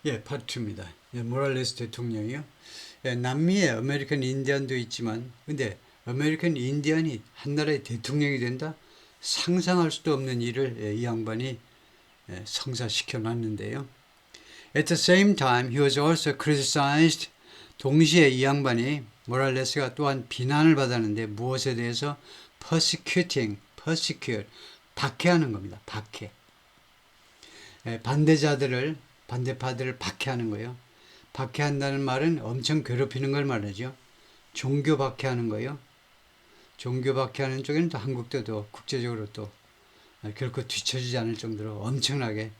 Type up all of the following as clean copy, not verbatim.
예, 파트입니다. 예, 모랄레스 대통령이요. 예, 남미에 아메리칸 인디언도 있지만, 근데 아메리칸 인디언이 한 나라의 대통령이 된다? 상상할 수도 없는 일을 이 양반이 성사시켜 놨는데요. At the same time, he was also criticized. 동시에 이 양반이 모랄레스가 또한 비난을 받았는데 무엇에 대해서 persecute, 박해하는 겁니다. 박해. 반대파들을 박해하는 거예요. 박해한다는 말은 엄청 괴롭히는 걸 말하죠. 종교 박해하는 거예요. 종교 박해하는 쪽에는 또 한국도 또 국제적으로 또 결코 뒤처지지 않을 정도로 엄청나게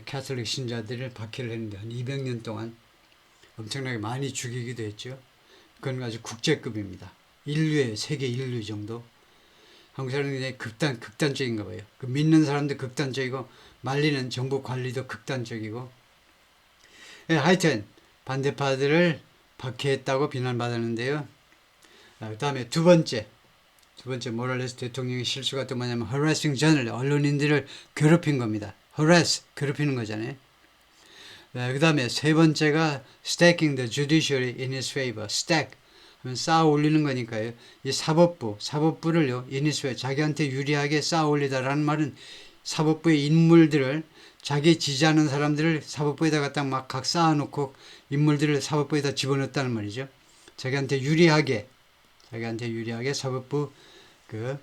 캐톨릭 신자들을 박해를 했는데 한 200년 동안 엄청나게 많이 죽이기도 했죠. 그건 아주 국제급입니다. 세계 인류 정도. 한국 사람들이 극단적인가 봐요. 그 믿는 사람도 극단적이고 말리는 정부 관리도 극단적이고. 하여튼 반대파들을 박해했다고 비난받았는데요. 그 다음에 두 번째 모랄레스 대통령의 실수가 또 뭐냐면 harassing journalists, 언론인들을 괴롭힌 겁니다. harass, 괴롭히는 거잖아요. 그 다음에 세 번째가 stacking the judiciary in his favor. stack 하면 쌓아 올리는 거니까요. 이 사법부를요, in his favor, 자기한테 유리하게 쌓아 올리다라는 말은 사법부의 인물들을, 자기 지지하는 사람들을 사법부에다가 딱 막 각 쌓아놓고 인물들을 사법부에다 집어넣었다는 말이죠. 자기한테 유리하게 사법부 그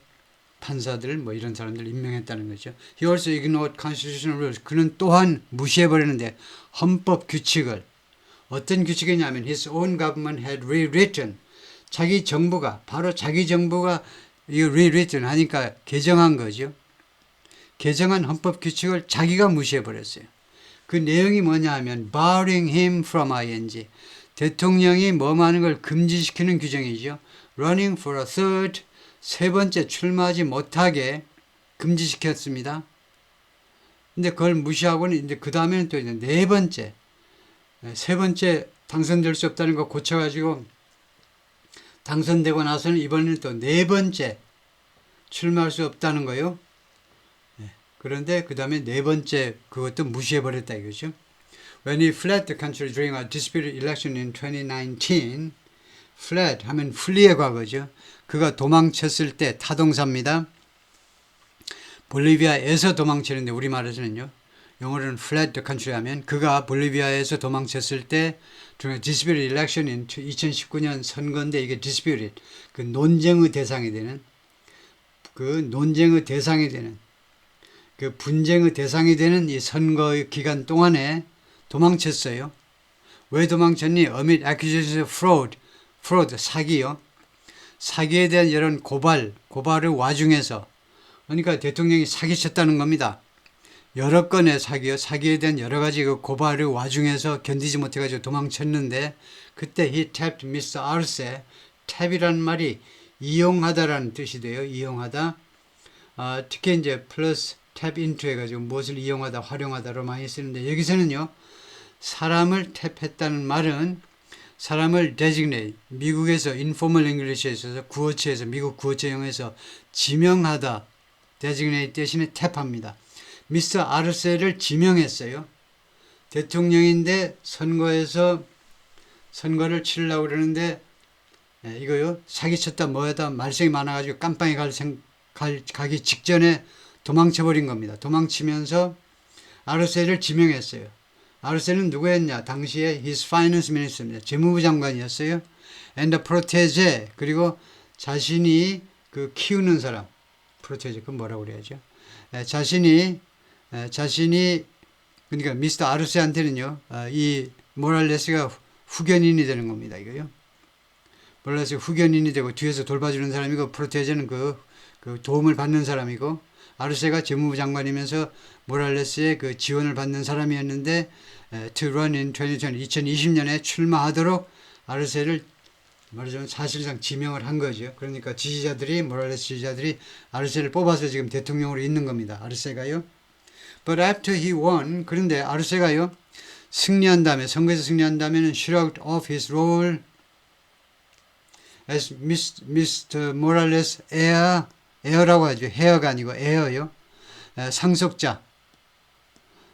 판사들 뭐 이런 사람들 임명했다는 거죠. He also ignored constitutional rules. 그는 또한 무시해버리는데 헌법 규칙을. 어떤 규칙이냐면 his own government had rewritten. 자기 정부가 이 rewritten 하니까 개정한 거죠. 개정한 헌법 규칙을 자기가 무시해버렸어요. 그 내용이 뭐냐 하면 barring him from ing. 대통령이 뭐하는 걸 금지시키는 규정이죠. running for a third. 세 번째 출마하지 못하게 금지시켰습니다. 근데 그걸 무시하고는 이제 그 다음에는 또 이제 세 번째 당선될 수 없다는 거 고쳐가지고 당선되고 나서는 이번에는 또 네 번째 출마할 수 없다는 거요. 그런데 그 다음에 네 번째 그것도 무시해버렸다 이거죠. When he fled the country during a disputed election in 2019, fled 하면 flee의 과거죠. 그가 도망쳤을 때 타동사입니다. 볼리비아에서 도망치는데 우리말에서는요. 영어로는 fled the country 하면 그가 볼리비아에서 도망쳤을 때 disputed election in 2019년 선거인데 이게 disputed 그 논쟁의 대상이 되는 그 분쟁의 대상이 되는 이 선거의 기간 동안에 도망쳤어요. 왜 도망쳤니? Amid accusations of fraud, 사기요. 사기에 대한 이런 고발의 와중에서, 그러니까 대통령이 사기쳤다는 겁니다. 여러 건의 사기에 대한 여러 가지 그 고발의 와중에서 견디지 못해가지고 도망쳤는데, 그때 he tapped Mr. Arce. 탭이라는 말이 이용하다라는 뜻이 돼요. 이용하다. 특히 이제 플러스 tap into 해가지고 무엇을 이용하다, 활용하다로 많이 쓰는데, 여기서는요, 사람을 탭했다는 말은 사람을 designate, 미국에서 informal English에 있어서 구어체에서, 미국 구어체형에서 지명하다, designate 대신에 탭합니다. 미스터 아르세를 지명했어요. 대통령인데 선거를 치려고 그러는데 이거요, 사기쳤다 뭐하다 말썽이 많아가지고 깜빵에 가기 직전에 도망쳐버린 겁니다. 도망치면서 아르세를 지명했어요. 아르세는 누구였냐? 당시에 his finance minister입니다. 재무부 장관이었어요. and the protege, 그리고 자신이 그 키우는 사람, protege, 그 뭐라고 그래야죠? 자신이 그러니까 미스터 아르세한테는요, 이 모랄레스가 후견인이 되는 겁니다. 이거요. 모랄레스가 후견인이 되고 뒤에서 돌봐주는 사람이고, 프로테제는 그 도움을 받는 사람이고, 아르세가 재무부 장관이면서 모랄레스의 그 지원을 받는 사람이었는데 to run in 2020년에 출마하도록 아르세를 말하자면 사실상 지명을 한 거죠. 그러니까 모랄레스 지지자들이 아르세를 뽑아서 지금 대통령으로 있는 겁니다. 아르세가요. But after he won, 그런데 아르세가요, 선거에서 승리한 다음에는 shrugged off his role as Mr. Morales' heir라고 하죠. heir가 아니고 heir요.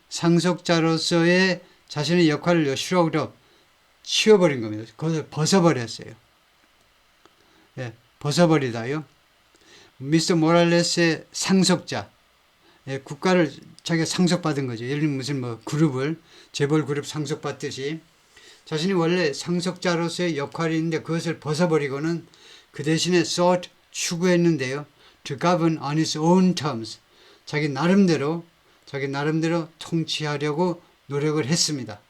상속자로서의 자신의 역할을 슈럭으로 치워버린 겁니다. 그것을 벗어버렸어요. 예, 벗어버리다요. 미스터 모랄레스의 상속자, 예, 국가를 자기가 상속받은 거죠. 예를 들면 무슨 뭐 그룹을 재벌 그룹 상속받듯이 자신이 원래 상속자로서의 역할이 있는데 그것을 벗어버리고는 그 대신에 sought 추구했는데요. To govern on his own terms. 자기 나름대로 통치하려고 노력을 했습니다.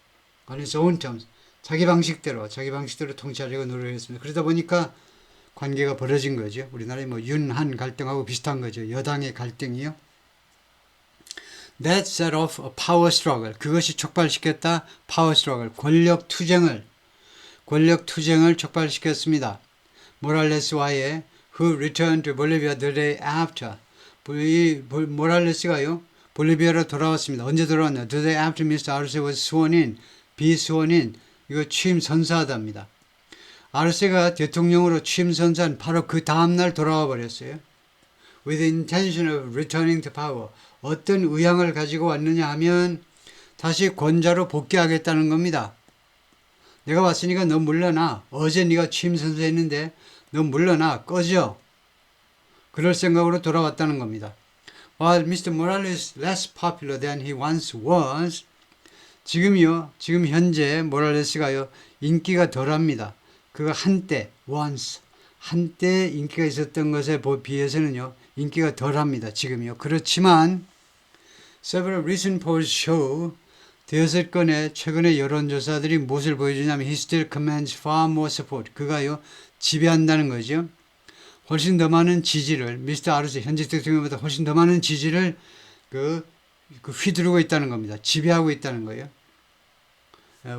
On his own terms. 자기 방식대로 통치하려고 노력을 했습니다. 그러다 보니까 관계가 벌어진 거죠. 우리나라의 뭐 윤한 갈등하고 비슷한 거죠. 여당의 갈등이요. That set off a power struggle. 그것이 촉발시켰다. power struggle. 권력 투쟁을 촉발시켰습니다. 모랄레스와의 who returned to Bolivia the day after. 이 모랄레스가요. 볼리비아로 돌아왔습니다. 언제 돌아왔냐? The day after Mr. Arce was sworn in. 비스원 in. 이거 취임 선서하답니다. 아르세가 대통령으로 취임 선서한 바로 그 다음날 돌아와 버렸어요. With the intention of returning to power. 어떤 의향을 가지고 왔느냐 하면 다시 권좌로 복귀하겠다는 겁니다. 내가 왔으니까 너 물러나. 어제 네가 취임 선서했는데 너 물러나. 꺼져. 그럴 생각으로 돌아왔다는 겁니다. While Mr. Morales is less popular than he once was, 지금 현재 모랄레스가요 인기가 덜합니다. 그가 한때 인기가 있었던 것에 비해서는요 인기가 덜합니다. 지금요. 그렇지만 several recent polls show 대여섯 건의 최근의 여론조사들이 무엇을 보여주냐면 he still commands far more support. 그가요 지배한다는 거죠. 훨씬 더 많은 지지를 미스터 아르세 현직 대통령보다 훨씬 더 많은 지지를 휘두르고 있다는 겁니다. 지배하고 있다는 거예요.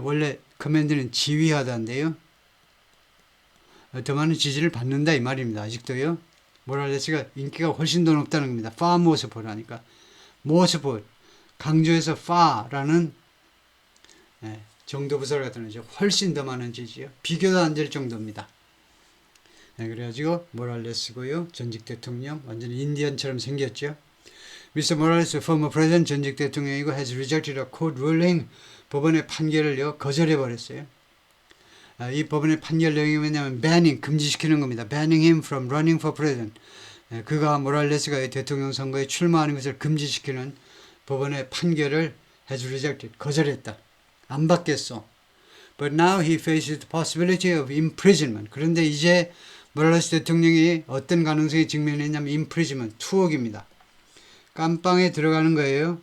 원래 커맨드는 지휘하다인데요. 더 많은 지지를 받는다 이 말입니다. 아직도요. 모랄레스가 인기가 훨씬 더 높다는 겁니다. far more support 하니까. more support. 강조해서 far라는 정도부사를 갖다 놓죠. 훨씬 더 많은 지지요. 비교도 안 될 정도입니다. 그래가지고 모랄레스고요. 전직 대통령 완전히 인디언처럼 생겼죠. Mr. Morales, former president, 전직 대통령이고 has rejected a court ruling. 법원의 판결을요 거절해 버렸어요. 이 법원의 판결 내용이 뭐냐면 banning, 금지시키는 겁니다. banning him from running for president. 그가 모랄레스가 대통령 선거에 출마하는 것을 금지시키는 법원의 판결을 has rejected, 거절했다. 안 받겠어. But now he faces the possibility of imprisonment. 그런데 이제 모랄레스 대통령이 어떤 가능성에 직면했냐면 imprisonment, 투옥입니다. 깜빵에 들어가는 거예요.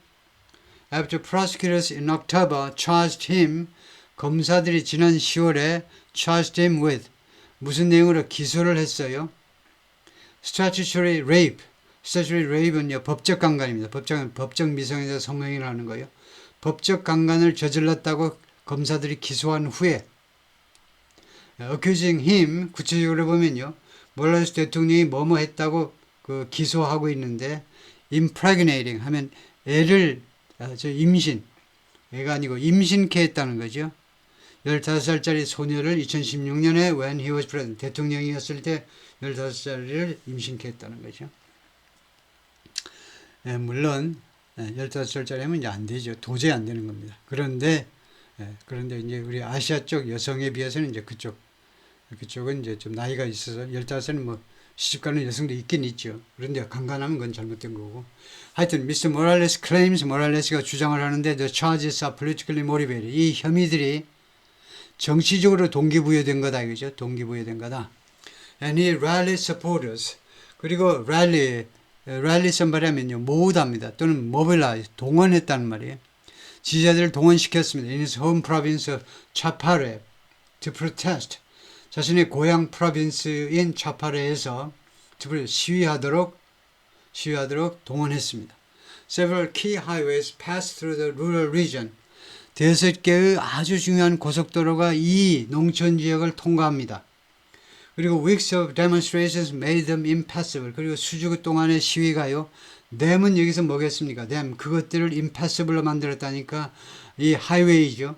After prosecutors in October charged him, 검사들이 지난 10월에 charged him with 무슨 내용으로 기소를 했어요? Statutory rape. Statutory rape는요 법적 강간입니다. 법적 미성에서 성행위를 하는 거예요. 법적 강간을 저질렀다고 검사들이 기소한 후에 accusing him 구체적으로 보면요 모랄레스 대통령이 뭐뭐 했다고 기소하고 있는데 impregnating 하면 애를 애가 아니고 임신케 했다는 거죠. 15살짜리 소녀를 2016년에 when he was president 대통령이었을 때 15살을 임신케 했다는 거죠. 물론 15살짜리면 이제 안 되죠. 도저히 안 되는 겁니다. 그런데 이제 우리 아시아 쪽 여성에 비해서는 이제 그쪽은 이제 좀 나이가 있어서 15살은 뭐 시집가는 여성도 있긴 있죠. 그런데 강간하면 그건 잘못된 거고. 하여튼 Mr. Morales claims 모랄레스가 주장을 하는데 the charges are politically motivated. 이 혐의들이 정치적으로 동기부여된 거다 이거죠. 동기부여된 거다. And he rallied supporters. 그리고 rally 선발하면요 모으답니다. 또는 mobilize 동원했다는 말이에요. 지지자들을 동원시켰습니다. In his home province of Chapare to protest. 자신의 고향 프로빈스인 차파레에서 시위하도록 동원했습니다. Several key highways pass through the rural region. 5개의 아주 중요한 고속도로가 이 농촌 지역을 통과합니다. 그리고 weeks of demonstrations made them impassable. 그리고 수주 동안의 시위가요. dam은 여기서 뭐겠습니까? dam. 그것들을 impassable로 만들었다니까 이 하이웨이죠.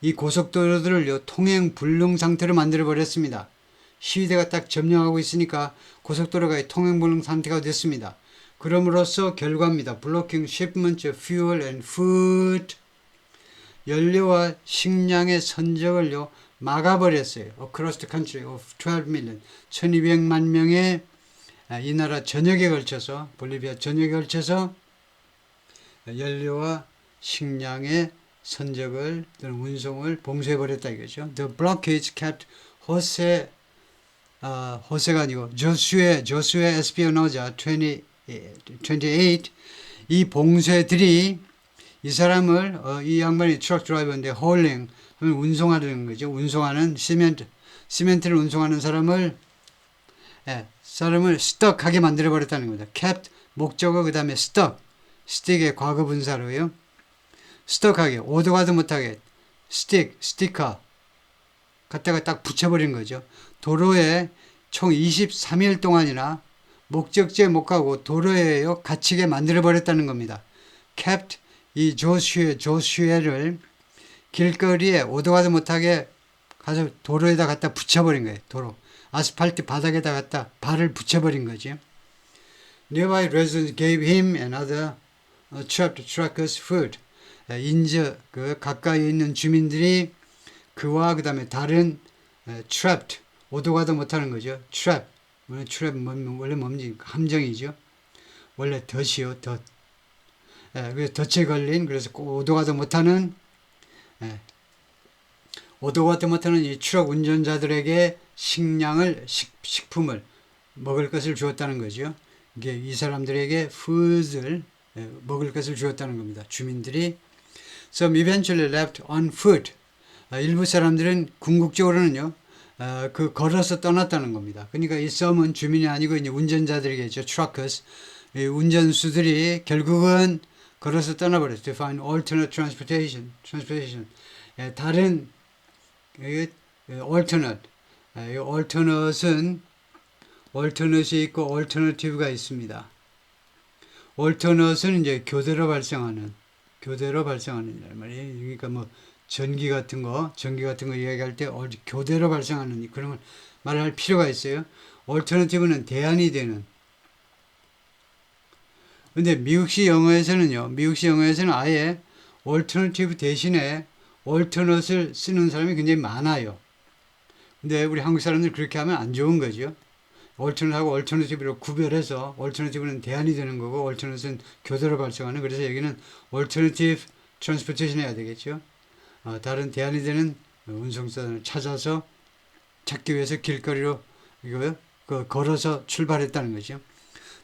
이 고속도로들을요 통행 불능 상태로 만들어 버렸습니다. 시위대가 딱 점령하고 있으니까 고속도로가 통행 불능 상태가 됐습니다. 그럼으로써 결과입니다. Blocking shipments of fuel and food. 연료와 식량의 선적을요 막아버렸어요. Across the country of 12 million, 1200만 명의 이 나라 전역에 걸쳐서, 볼리비아 전역에 걸쳐서 연료와 식량의 선적을 또는 운송을 봉쇄해버렸다 이거죠. The blockage kept 호세가 아니고 조수의 에스피오노자 28, 이 봉쇄들이 이 사람을 이 양반이 트럭 드라이버인데 홀링 하면 운송하는 거죠. 운송하는 시멘트를 운송하는 사람을 스떡하게 만들어 버렸다는 겁니다. kept 목적어 그 다음에 스틱의 과거 분사로요. 스떡하게 오도 가도 못하게 스티커 갖다가 딱 붙여버린 거죠. 도로에 총 23일 동안이나 목적지에 못 가고 도로에요 갇히게 만들어 버렸다는 겁니다. kept 이 조슈에를 길거리에 오도 가도 못하게 가서 도로에다 갖다 붙여버린 거예요. 도로 아스팔트 바닥에다 갖다 발을 붙여버린 거지. Nearby residents gave him and other trapped truckers food. 그 가까이 있는 주민들이 그와 그 다음에 다른 trapped 오도 가도 못하는 거죠. trap 원래 뭡니까? 함정이죠. 원래 덫이요. 덫. 그래서 덫에 걸린 그래서 오도 가도 못하는 이 트럭 운전자들에게 식품을 먹을 것을 주었다는 거죠. 이게 이 사람들에게 food을 먹을 것을 주었다는 겁니다. 주민들이 Some eventually left on foot. 일부 사람들은 궁극적으로는요, 걸어서 떠났다는 겁니다. 그러니까 이 some은 주민이 아니고 이제 운전자들이겠죠. truckers. 이 운전수들이 결국은 걸어서 떠나버렸어요. To find alternate transportation. 다른 alternate. alternate이 있고 alternative가 있습니다. alternate은 이제 교대로 발생하는 말이에요. 그러니까 뭐 전기 같은 거 이야기할 때 교대로 발생하는 그런 걸 말할 필요가 있어요. alternative는 대안이 되는. 근데 미국식 영어에서는 아예 alternative 대신에 alternate를 쓰는 사람이 굉장히 많아요. 근데 우리 한국 사람들 그렇게 하면 안 좋은 거죠. alternate하고 alternative로 구별해서 alternative는 대안이 되는 거고 alternate는 교대로 발생하는. 그래서 여기는 alternative transportation 해야 되겠죠. 다른 대안이 되는 운송수단을 찾아서 찾기 위해서 길거리로 걸어서 출발했다는 거죠.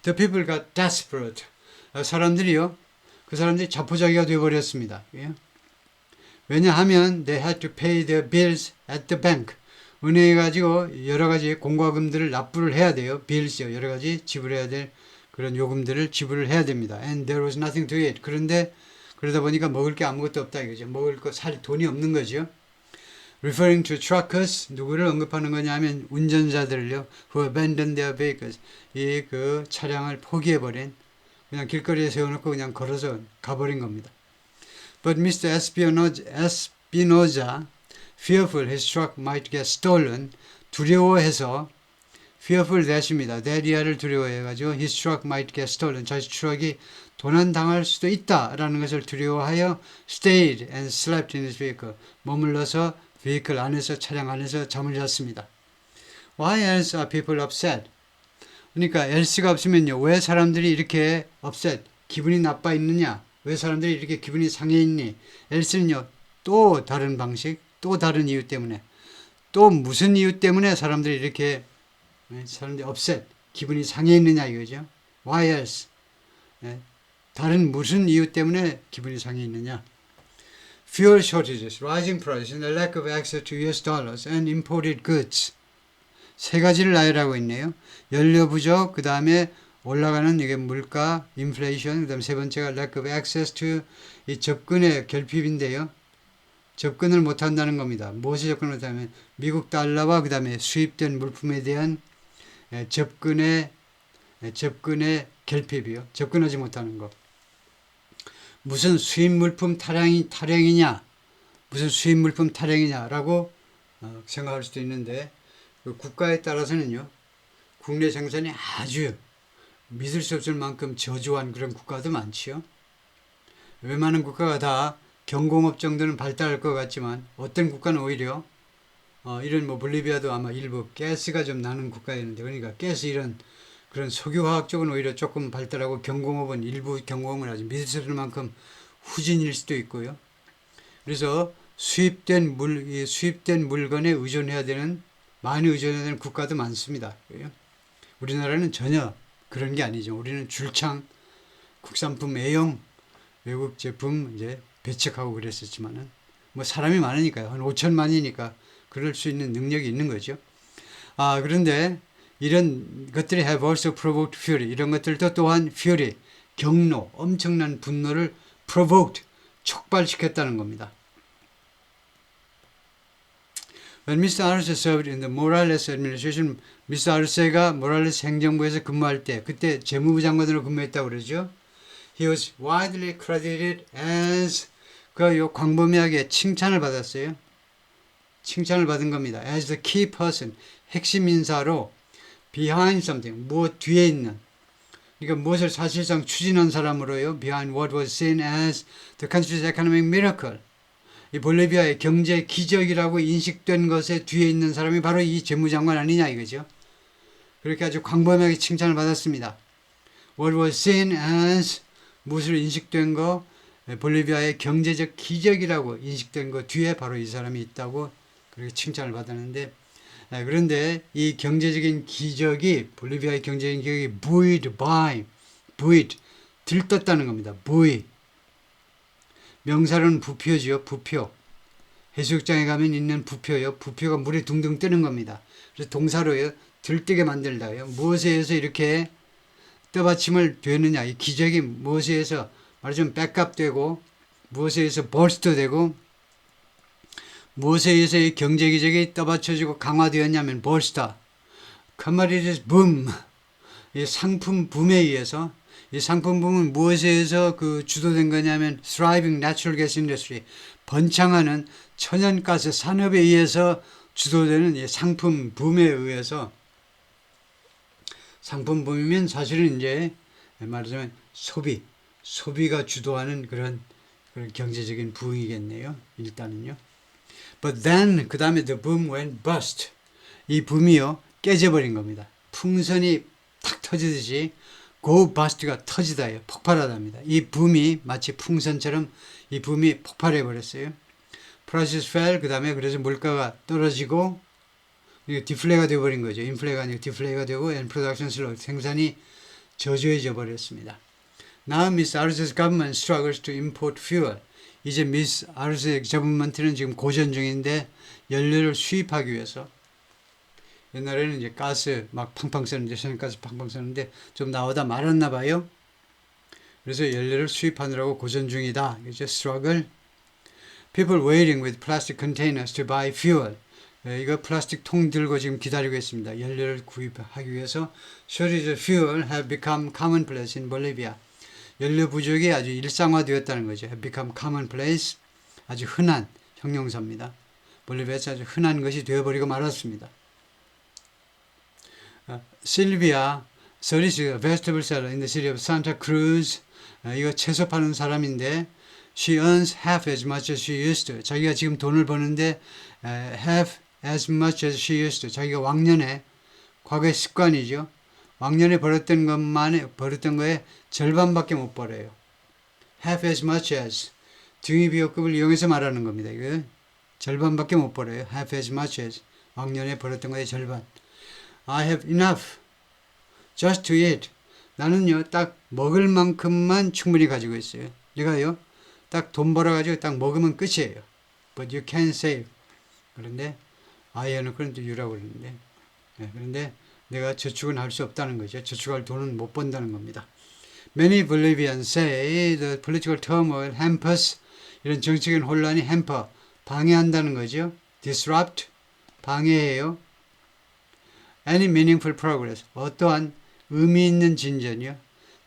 The people got desperate. 그 사람들이 자포자기가 되어버렸습니다. 왜냐하면 they had to pay their bills at the bank. 은행에 가지고 여러 가지 공과금들을 납부를 해야 돼요. bills요. 여러 가지 지불해야 될 그런 요금들을 지불을 해야 됩니다. And there was nothing to eat. 그런데 그러다 보니까 먹을 게 아무것도 없다 이거죠. 먹을 거 살 돈이 없는 거죠. Referring to truckers, 누구를 언급하는 거냐면 운전자들을요. Who abandoned their vehicles. 그 차량을 포기해버린, 그냥 길거리에 세워놓고 그냥 걸어서 가버린 겁니다. But Mr. Espinoza, fearful his truck might get stolen, 두려워해서 fearful that입니다. that이야를 두려워해가지고 his truck might get stolen, 자기 트럭이 도난당할 수도 있다라는 것을 두려워하여 stayed and slept in his vehicle, 머물러서 vehicle 안에서, 차량 안에서 잠을 잤습니다. Why else are people upset? 그러니까 else가 없으면요, 왜 사람들이 이렇게 upset, 기분이 나빠 있느냐, 왜 사람들이 이렇게 기분이 상해 있니? else는요, 또 다른 방식, 또 다른 이유 때문에, 또 무슨 이유 때문에 사람들이 이렇게 upset, 기분이 상해 있느냐 이거죠. Why else? 다른 무슨 이유 때문에 기분이 상해 있느냐. Fuel shortages, rising prices, and the lack of access to US dollars and imported goods. 세 가지를 나열하고 있네요. 연료 부족, 그 다음에 올라가는 이게 물가, inflation, 그 다음 세 번째가 lack of access to, 이 접근의 결핍인데요. 접근을 못한다는 겁니다. 무엇에 접근을 못하면 미국 달러와 그 다음에 수입된 물품에 대한 접근의 결핍이요. 접근하지 못하는 것. 무슨 수입 물품 타령이냐, 라고 생각할 수도 있는데, 그 국가에 따라서는요, 국내 생산이 아주 믿을 수 없을 만큼 저조한 그런 국가도 많지요. 웬만한 국가가 다 경공업 정도는 발달할 것 같지만 어떤 국가는 오히려 이런 뭐 볼리비아도 아마 일부 가스가 좀 나는 국가였는데 그러니까 가스 이런 그런 석유화학 쪽은 오히려 조금 발달하고 경공업은 일부 경공업을 아주 미스를 만큼 후진일 수도 있고요. 그래서 수입된 물건에 의존해야 되는 많이 의존해야 되는 국가도 많습니다. 우리나라는 전혀 그런 게 아니죠. 우리는 줄창 국산품 애용 외국 제품 이제 배척하고 그랬었지만은 뭐 사람이 많으니까요. 한 5천만이니까 그럴 수 있는 능력이 있는 거죠. 그런데 이런 것들이 have also provoked fury. 이런 것들도 또한 fury, 경로, 엄청난 분노를 provoked, 촉발시켰다는 겁니다. When Mr. Arce served in the Morales administration, Mr. Arce가 모랄레스 행정부에서 근무할 때, 그때 재무부 장관으로 근무했다고 그러죠. He was widely credited as, 그 광범위하게 칭찬을 받았어요. 칭찬을 받은 겁니다. As the key person, 핵심 인사로 behind something, 무엇 뒤에 있는, 그러니까 무엇을 사실상 추진한 사람으로요. Behind what was seen as the country's economic miracle. 이 볼리비아의 경제 기적이라고 인식된 것에 뒤에 있는 사람이 바로 이 재무장관 아니냐 이거죠. 그렇게 아주 광범위하게 칭찬을 받았습니다. What was seen as 무엇으로 인식된 거, 볼리비아의 경제적 기적이라고 인식된 거 뒤에 바로 이 사람이 있다고 그렇게 칭찬을 받았는데, 그런데 이 경제적인 기적이 볼리비아의 경제적인 기적이 buoyed 들떴다는 겁니다. buoy 명사로는 부표지요. 부표. 해수욕장에 가면 있는 부표요. 부표가 물에 둥둥 뜨는 겁니다. 그래서 동사로요. 들뜨게 만들다요. 무엇에 의해서 이렇게 떠받침을 되느냐. 이 기적이 무엇에 의해서 말하자면 백업되고 무엇에 의해서 bolster되고 무엇에 의해서 이 경제 기적이 떠받쳐지고 강화되었냐면 bolster. commodities boom. 이 상품 붐에 의해서 이 상품 붐은 무엇에 의해서 주도된 거냐면 thriving natural gas industry, 번창하는 천연가스 산업에 의해서 주도되는 이 상품 붐에 의해서. 상품 붐이면 사실은 이제 말하자면 소비가 주도하는 그런 경제적인 부흥이겠네요. 일단은요. But then 그 다음에 the boom went bust. 이 붐이요 깨져버린 겁니다. 풍선이 탁 터지듯이 go bust가 터지다예요. 폭발하답니다. 이 붐이 마치 풍선처럼 이 붐이 폭발해 버렸어요. Prices fell. 그 다음에 그래서 물가가 떨어지고 디플레이가 되어버린 거죠. 인플레이가 아니고 디플레이가 되고 and production slow. 생산이 저조해져 버렸습니다. Now Miss Arce's government struggles to import fuel. 이제 미스 아르세 government는 지금 고전 중인데 연료를 수입하기 위해서. 옛날에는 이제 가스 막 팡팡 쓰는데, 천연가스 팡팡 쓰는데 좀 나오다 말았나 봐요. 그래서 연료를 수입하느라고 고전 중이다. 이제 struggle. People waiting with plastic containers to buy fuel. 이거 플라스틱 통 들고 지금 기다리고 있습니다. 연료를 구입하기 위해서. Shortage of fuel have become commonplace in Bolivia. 연료 부족이 아주 일상화되었다는 거죠. Have become commonplace. 아주 흔한 형용사입니다. 볼리비아에서 아주 흔한 것이 되어버리고 말았습니다. Sylvia Solis, vegetable seller in the city of Santa Cruz. 이거 채소 파는 사람인데 she earns half as much as she used to. 자기가 지금 돈을 버는데 half as much as she used to. 자기가 왕년에 과거의 습관이죠. 왕년에 벌었던 거에 절반밖에 못 벌어요. half as much as 등위비호급을 이용해서 말하는 겁니다. 이거 절반밖에 못 벌어요. half as much as 왕년에 벌었던 거의 절반. I have enough just to eat. 나는요 딱 먹을 만큼만 충분히 가지고 있어요. 내가요 딱 돈 벌어가지고 딱 먹으면 끝이에요. But you can save. 그런데 I 해놓고는 또 you라고 그러는데, 그런데 내가 저축은 할 수 없다는 거죠. 저축할 돈은 못 번다는 겁니다. Many Bolivians say the political turmoil hampers. 이런 정치적인 혼란이 hamper, 방해한다는 거죠. disrupt, 방해해요. any meaningful progress. 어떠한 의미 있는 진전이요.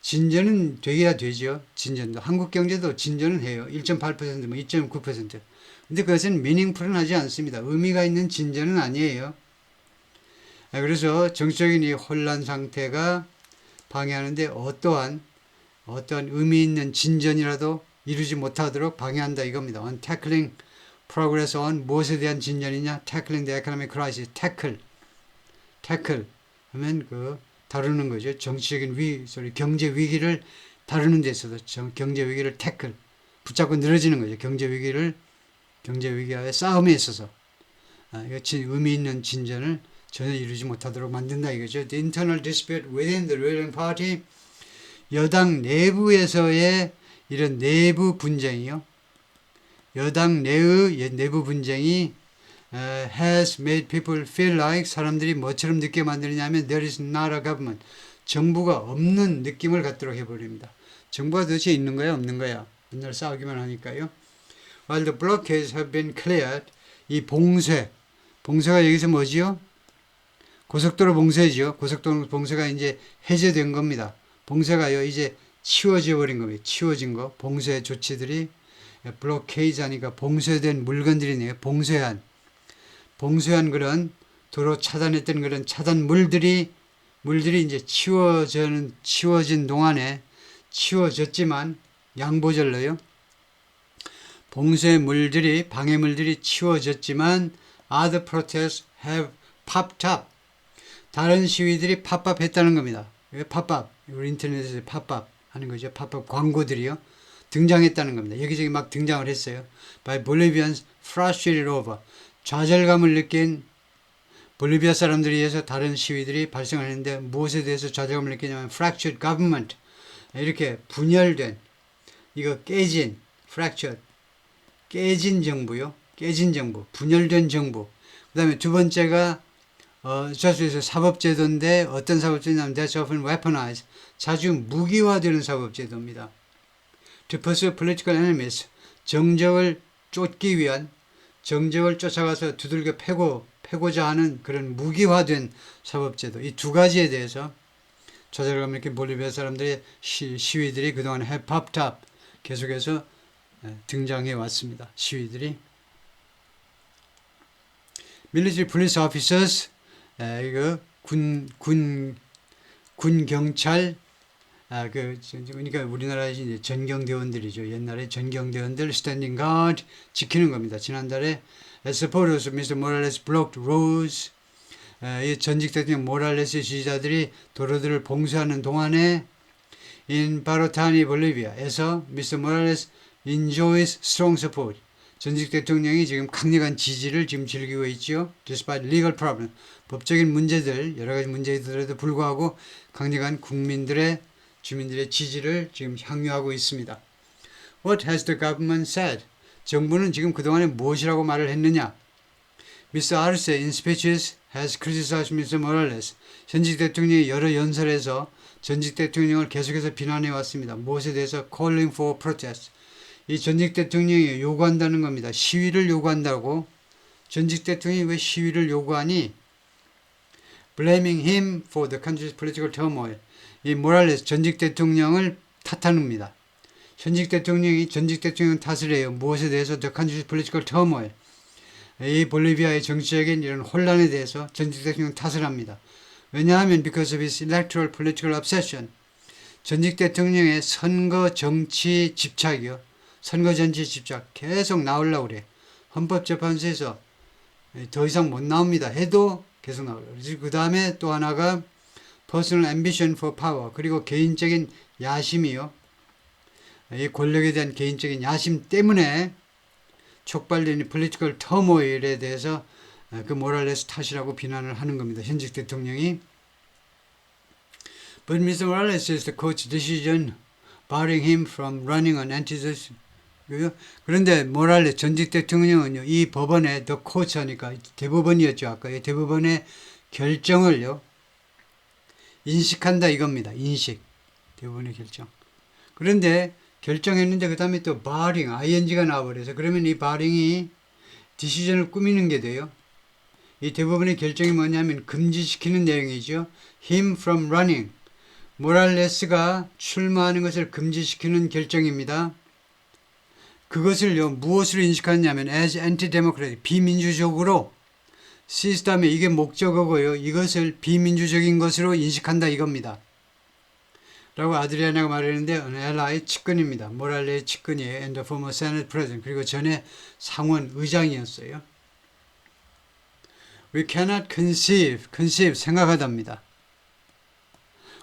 진전은 되기야 되죠. 진전도. 한국 경제도 진전은 해요. 1.8%, 뭐 2.9%. 근데 그것은 meaningful은 하지 않습니다. 의미가 있는 진전은 아니에요. 그래서 정치적인 이 혼란 상태가 방해하는데 어떠한 의미 있는 진전이라도 이루지 못하도록 방해한다 이겁니다. on tackling progress on 무엇에 대한 진전이냐? tackling the economic crisis. tackle 하면 그 다루는 거죠. 정치적인 경제 위기를 다루는 데 있어서 경제 위기를 tackle 붙잡고 늘어지는 거죠. 경제 위기와의 싸움에 있어서 이거 의미 있는 진전을 전혀 이루지 못하도록 만든다 이거죠. The internal dispute within the ruling party, 여당 내부에서의 이런 내부 분쟁이요. 여당 내의 내부 분쟁이 has made people feel like, 사람들이 뭐처럼 느끼게 만드느냐면 there is not a government, 정부가 없는 느낌을 갖도록 해버립니다. 정부가 도대체 있는 거야 없는 거야? 맨날 싸우기만 하니까요. While the blockades have been cleared, 이 봉쇄가 여기서 뭐지요? 고속도로 봉쇄죠. 고속도로 봉쇄가 이제 해제된 겁니다. 봉쇄가요 이제 치워져 버린 겁니다. 치워진 거. 봉쇄 조치들이 블로케이즈 하니까 봉쇄된 물건들이네요. 봉쇄한 그런 도로 차단했던 그런 차단물들이 이제 치워진 동안에 치워졌지만 양보절로요. 봉쇄물들이 방해물들이 치워졌지만 other protests have popped up. 다른 시위들이 팝업했다는 겁니다. 왜 팝업? 우리 인터넷에서 팝업 하는 거죠. 팝업 광고들이요. 등장했다는 겁니다. 여기저기 막 등장을 했어요. By Bolivians frustrated over. 좌절감을 느낀 볼리비아 사람들에 의해서 다른 시위들이 발생하는데 무엇에 대해서 좌절감을 느끼냐면 fractured government. 이렇게 분열된, 이거 깨진, fractured. 깨진 정부요. 깨진 정부. 분열된 정부. 그 다음에 두 번째가 저수에서 사법제도인데 어떤 사법제도냐면 that's often weaponized. 자주 무기화되는 사법제도입니다. To pursue political enemies. 정적을 쫓기 위한, 정적을 쫓아가서 두들겨 패고자 하는 그런 무기화된 사법제도. 이 두 가지에 대해서 좌절감 이렇게 볼리비아 사람들의 시위들이 그동안 have popped up. 계속해서 등장해 왔습니다. 시위들이. Military police officers, 이거 군 경찰, 그러니까 우리나라의 이제 전경대원들이죠. 옛날에 전경대원들 standing guard 지키는 겁니다. 지난달에 as supporters of Mr. Morales blocked roads, 이 전직 대통령 모랄레스의 지지자들이 도로들을 봉쇄하는 동안에 in Barotani, 볼리비아에서 Mr. Morales enjoys strong support. 전직 대통령이 지금 강력한 지지를 지금 즐기고 있죠. Despite legal problems, 법적인 문제들, 여러 가지 문제들에도 불구하고 강력한 주민들의 지지를 지금 향유하고 있습니다. What has the government said? 정부는 지금 그동안에 무엇이라고 말을 했느냐? Mr. Arce in speeches has criticized Mr. Morales. 전직 대통령이 여러 연설에서 전직 대통령을 계속해서 비난해 왔습니다. 무엇에 대해서? Calling for protest. 이 전직 대통령이 요구한다는 겁니다. 시위를 요구한다고. 전직 대통령이 왜 시위를 요구하니? Blaming him for the country's political turmoil. 이 모랄레스 전직 대통령을 탓합니다. 전직 대통령 탓을 해요. 무엇에 대해서? The country's political turmoil. 이 볼리비아의 정치적인 이런 혼란에 대해서 전직 대통령 탓을 합니다. 왜냐하면 because of his electoral political obsession. 전직 대통령의 선거 정치 집착이요. 선거 정치 집착 계속 나오려고 그래. 헌법재판소에서 더 이상 못 나옵니다. 해도 계속 나오려고 그래. 그 다음에 또 하나가 personal ambition for power. 그리고 개인적인 야심이요. 이 권력에 대한 개인적인 야심 때문에 촉발된 political turmoil에 대해서 그 모랄레스 탓이라고 비난을 하는 겁니다. 현직 대통령이. But Mr. Morales says the court's decision barring him from running on anti-social. 그런데 모랄레스 전직 대통령은요, 이 법원의 the court 하니까 대법원이었죠. 아까 이 대법원의 결정을요 인식한다 이겁니다. 인식. 대법원의 결정. 그런데 결정했는데 그 다음에 또 barring, ing가 나와버려서 그러면 이 barring이 디시전을 꾸미는 게 돼요. 이 대법원의 결정이 뭐냐면 금지시키는 내용이죠. him from running. 모랄레스가 출마하는 것을 금지시키는 결정입니다. 그것을요 무엇으로 인식하느냐면 as anti-democratic, 비민주적으로 sees 다음에 이게 목적어고요. 이것을 비민주적인 것으로 인식한다 이겁니다. 라고 아드리아나가 말했는데 LI 측근입니다. 모랄레의 측근이에요. And the former Senate President. 그리고 전에 상원 의장이었어요. We cannot conceive 생각하답니다.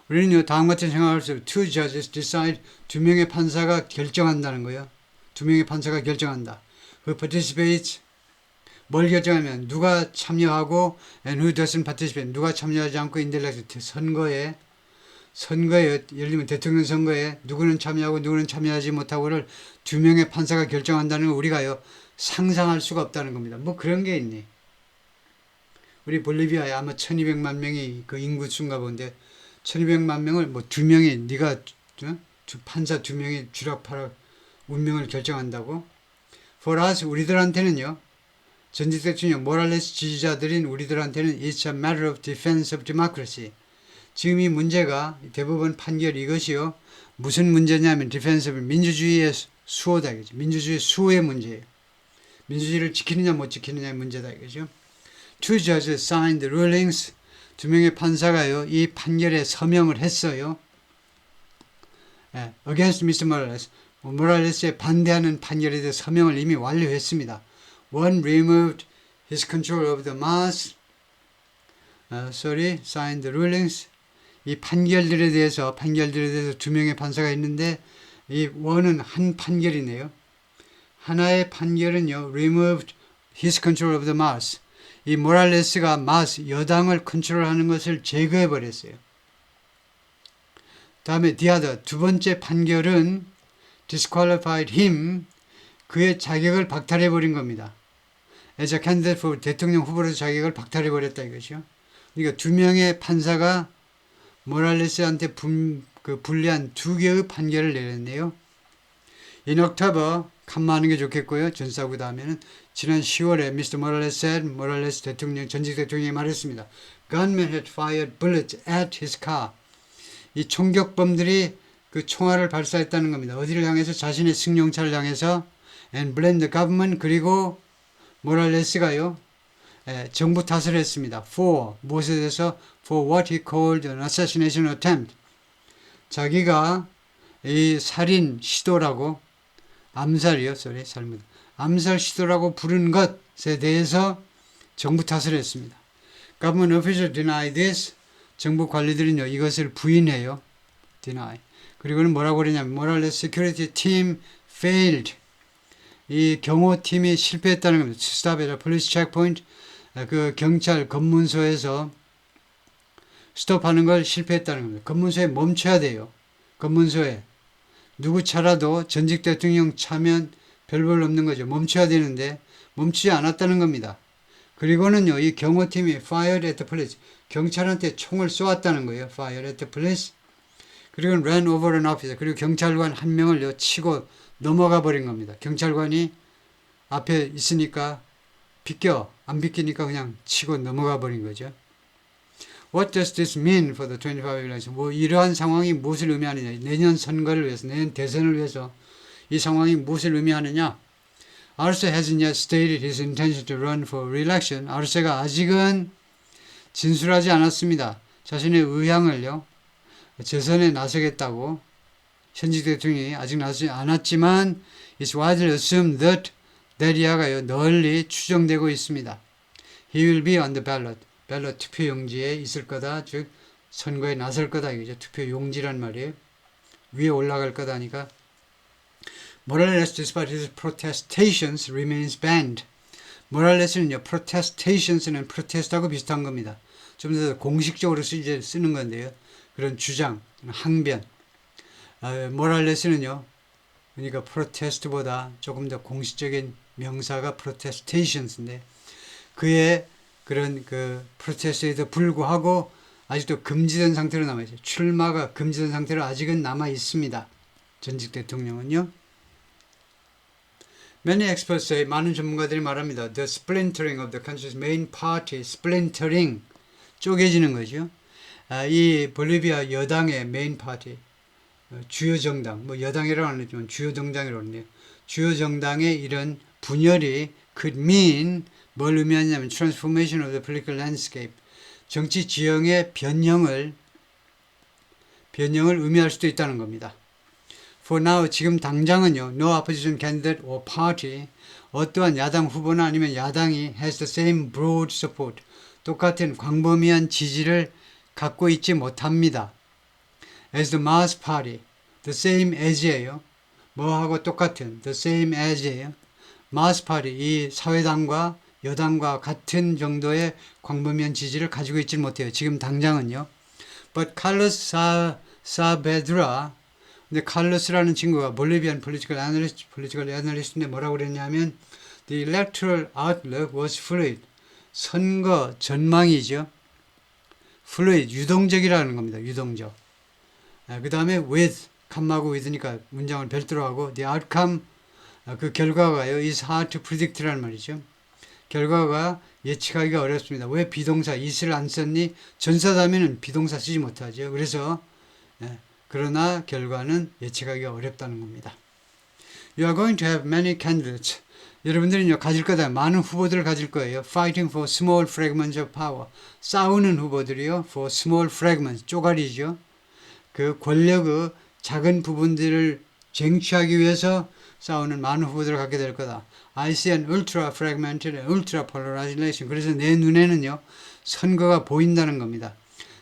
우리는요 다음 같은 생각할 수 있어요. Two judges decide. 두 명의 판사가 결정한다는 거예요. 두 명의 판사가 결정한다. Who participates? 뭘 결정하면 누가 참여하고 and who doesn't participate. 누가 참여하지 않고 in the election. 선거에 예를 들면 대통령 선거에 누구는 참여하고 누구는 참여하지 못하고를 두 명의 판사가 결정한다는 걸 우리가요 상상할 수가 없다는 겁니다. 뭐 그런 게 있니? 우리 볼리비아에 아마 1200만 명이 그 인구수인가 본데 1200만 명을 뭐 두 명이 네가 판사 두 명이 쥐락펴락 운명을 결정한다고? For us 우리들한테는요 전직 대통령 모랄레스 지지자들인 우리들한테는 It's a matter of defense of democracy. 지금 이 문제가 대법원 판결 이것이요 무슨 문제냐면 defense of 민주주의의 수호다 이거죠. 민주주의 수호의 문제예요. 민주주의를 지키느냐 못 지키느냐의 문제다 이거죠. Two judges signed the rulings. 두 명의 판사가요 이 판결에 서명을 했어요. Against Mr. Morales. 모랄레스에 반대하는 판결에 대해 서명을 이미 완료했습니다. One removed his control over the mass. Signed the rulings. 이 판결들에 대해서 두 명의 판사가 있는데 이 원은 한 판결이네요. 하나의 판결은요, removed his control of the mass. 이 모랄레스가 마스 여당을 컨트롤하는 것을 제거해 버렸어요. 다음에 the other 두 번째 판결은 disqualified him 그의 자격을 박탈해 버린 겁니다. as a candidate for 대통령 후보로서 자격을 박탈해 버렸다 이것이요. 그러니까 두 명의 판사가 모랄레스한테 불리한 두 개의 판결을 내렸네요. In October 칸마하는 게 좋겠고요. 전사구 다음에는 지난 10월에 Mr. Morales said 모랄레스 대통령 전직 대통령이 말했습니다. Gunmen had fired bullets at his car. 이 총격범들이 그 총알을 발사했다는 겁니다. 어디를 향해서 자신의 승용차를 향해서 and blamed the government 그리고 모랄레스가요. 정부 탓을 했습니다. For 무엇에 대해서 for what he called an assassination attempt. 자기가 이 살인 시도라고 암살이요, 잘못. 암살 시도라고 부른 것에 대해서 정부 탓을 했습니다. Government officials deny this. 정부 관리들은요 이것을 부인해요. deny. 그리고는 뭐라고 그러냐면 Morales security team failed. 이 경호팀이 실패했다는 겁니다. Stop at a police checkpoint. 그 경찰 검문소에서 스톱하는 걸 실패했다는 겁니다. 검문소에 멈춰야 돼요. 검문소에. 누구 차라도 전직 대통령 차면 별볼 없는 거죠. 멈춰야 되는데 멈추지 않았다는 겁니다. 그리고는요, 이 경호팀이 fired at the police. 경찰한테 총을 쏘았다는 거예요. fired at the police. 그리고 ran over an officer. 그리고 경찰관 한 명을 치고 넘어가 버린 겁니다. 경찰관이 앞에 있으니까 안 비키니까 그냥 치고 넘어가 버린 거죠. What does this mean for the 25 election? 뭐 이러한 상황이 무엇을 의미하느냐? 내년 선거를 위해서, 내년 대선을 위해서 이 상황이 무엇을 의미하느냐? Arce hasn't yet stated his intention to run for re-election. 아르세가 아직은 진술하지 않았습니다. 자신의 의향을요. 재선에 나서겠다고 현직 대통령이 아직 나서지 않았지만 it's widely assumed that 데리아가요 널리 추정되고 있습니다. He will be on the ballot. 밸럿 투표 용지에 있을 거다. 즉 선거에 나설 거다. 이거죠. 투표 용지란 말이에요. 위에 올라갈 거다니까. Morales, despite his protestations, remains banned. 모랄레스는요, protestations는 protest하고 비슷한 겁니다. 좀 더 공식적으로 쓰는 건데요. 그런 주장, 항변. 모랄레스는요, 그러니까 protest보다 조금 더 공식적인 명사가 protestations인데, 그의 그런 그 프로테스트에도 불구하고 아직도 금지된 상태로 남아있어요. 출마가 금지된 상태로 아직은 남아 있습니다. 전직 대통령은요. Many experts say, 많은 전문가들이 말합니다. The splintering of the country's main party, splintering, 쪼개지는 거죠. 이 볼리비아 여당의 메인 파티, 주요 정당, 뭐 여당이라고 안 했지만 주요 정당이라고 했네요. 주요 정당의 이런 분열이 could mean 뭘 의미하냐면 transformation of the political landscape, 정치 지형의 변형을 의미할 수도 있다는 겁니다. For now, 지금 당장은요, no opposition candidate or party, 어떠한 야당 후보나 아니면 야당이 has the same broad support, 똑같은 광범위한 지지를 갖고 있지 못합니다. As the mass party, the same as예요. 뭐하고 똑같은, the same as예요. mass party, 이 사회당과 여당과 같은 정도의 광범위한 지지를 가지고 있지 못해요. 지금 당장은요. But Carlos Saavedra, 근데 칼로스라는 친구가 볼리비안 political analyst인데 뭐라고 그랬냐면 the electoral outlook was fluid. 선거 전망이죠. fluid, 유동적이라는 겁니다. 유동적. 그 다음에 with, 컴하고 with니까 문장을 별도로 하고 the outcome, 그 결과가요. is hard to predict라는 말이죠. 결과가 예측하기가 어렵습니다. 왜 비동사 is를 안 썼니? 전사다면은 비동사 쓰지 못하죠. 그래서 그러나 결과는 예측하기가 어렵다는 겁니다. You are going to have many candidates. 여러분들은요, 가질 거다. 많은 후보들을 가질 거예요. Fighting for small fragments of power. 싸우는 후보들이요. For small fragments. 쪼가리죠. 그 권력의 작은 부분들을 쟁취하기 위해서 싸우는 많은 후보들을 갖게 될 거다. I see an ultra fragmented, ultra polarized election. 그래서 내 눈에는요, 선거가 보인다는 겁니다.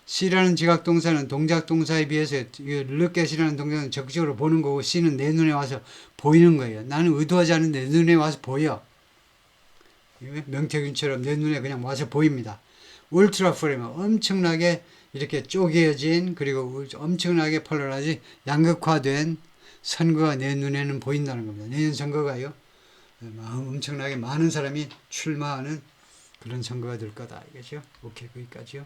C라는 지각동사는 동작동사에 비해서 look at이라는 동작은 적극적으로 보는 거고 C는 내 눈에 와서 보이는 거예요. 나는 의도하지 않은데 내 눈에 와서 보여. 명태균처럼 내 눈에 그냥 와서 보입니다. 울트라 프레임, 엄청나게 이렇게 쪼개진 그리고 엄청나게 폴라라이즈 양극화된 선거가 내 눈에는 보인다는 겁니다. 내년 선거가요. 엄청나게 많은 사람이 출마하는 그런 선거가 될 거다. 이거죠. 오케이, 거기까지요.